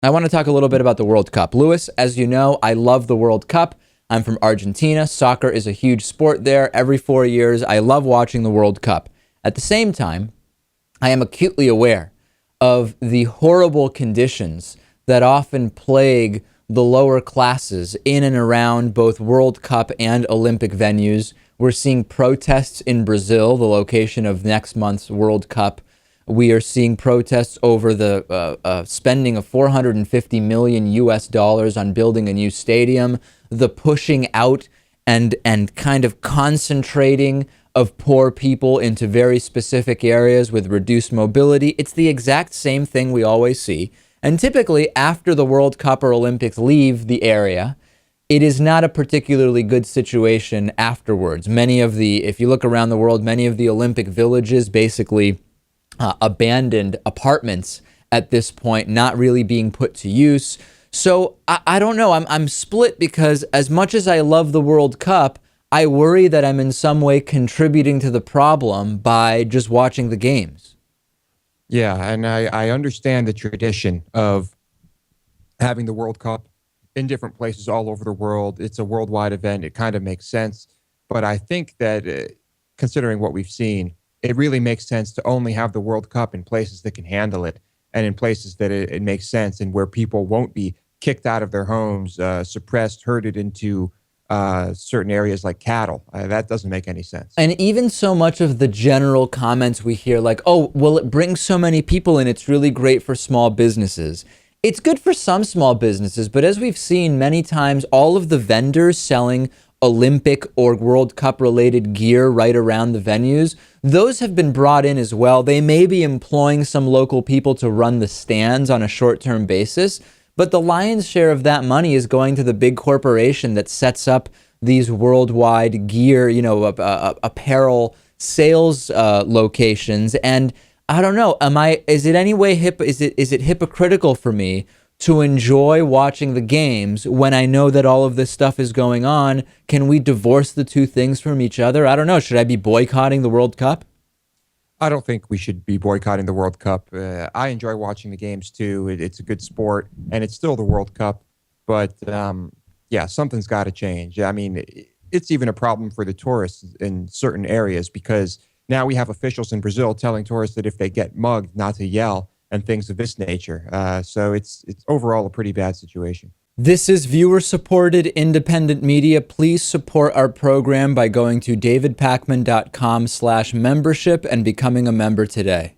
I want to talk a little bit about the World Cup. Lewis, as you know, I love the World Cup. I'm from Argentina. Soccer is a huge sport there. Every 4 years, I love watching the World Cup. At the same time, I am acutely aware of the horrible conditions that often plague the lower classes in and around both World Cup and Olympic venues. We're seeing protests in Brazil, the location of next month's World Cup. We are seeing protests over the spending of 450 million US dollars on building a new stadium, the pushing out and kind of concentrating of poor people into very specific areas with reduced mobility. It's the exact same thing we always see. And typically, after the World Cup or Olympics leave the area, it is not a particularly good situation afterwards. If you look around the world, many of the Olympic villages basically abandoned apartments at this point, not really being put to use. So I don't know. I'm split because as much as I love the World Cup, I worry that I'm in some way contributing to the problem by just watching the games. Yeah, and I understand the tradition of having the World Cup in different places all over the world. It's a worldwide event. It kind of makes sense. But I think that considering what we've seen, it really makes sense to only have the World Cup in places that can handle it and in places that it makes sense and where people won't be kicked out of their homes, suppressed, herded into certain areas like cattle. That doesn't make any sense. And even so much of the general comments we hear, like, oh, well, it brings so many people in, it's really great for small businesses. It's good for some small businesses, but as we've seen many times, all of the vendors selling Olympic or World Cup related gear right around the venues, those have been brought in as well. They may be employing some local people to run the stands on a short-term basis, but the lion's share of that money is going to the big corporation that sets up these worldwide gear, apparel sales locations. And I don't know, is it any way is it hypocritical for me to enjoy watching the games when I know that all of this stuff is going on? Can we divorce the two things from each other? I don't know. Should I be boycotting the World Cup? I don't think we should be boycotting the World Cup. I enjoy watching the games too. It's a good sport, and it's still the World Cup. But yeah, something's got to change. I mean, it's even a problem for the tourists in certain areas because now we have officials in Brazil telling tourists that if they get mugged, not to yell and things of this nature. So it's overall a pretty bad situation. This is viewer-supported independent media. Please support our program by going to davidpakman.com/membership and becoming a member today.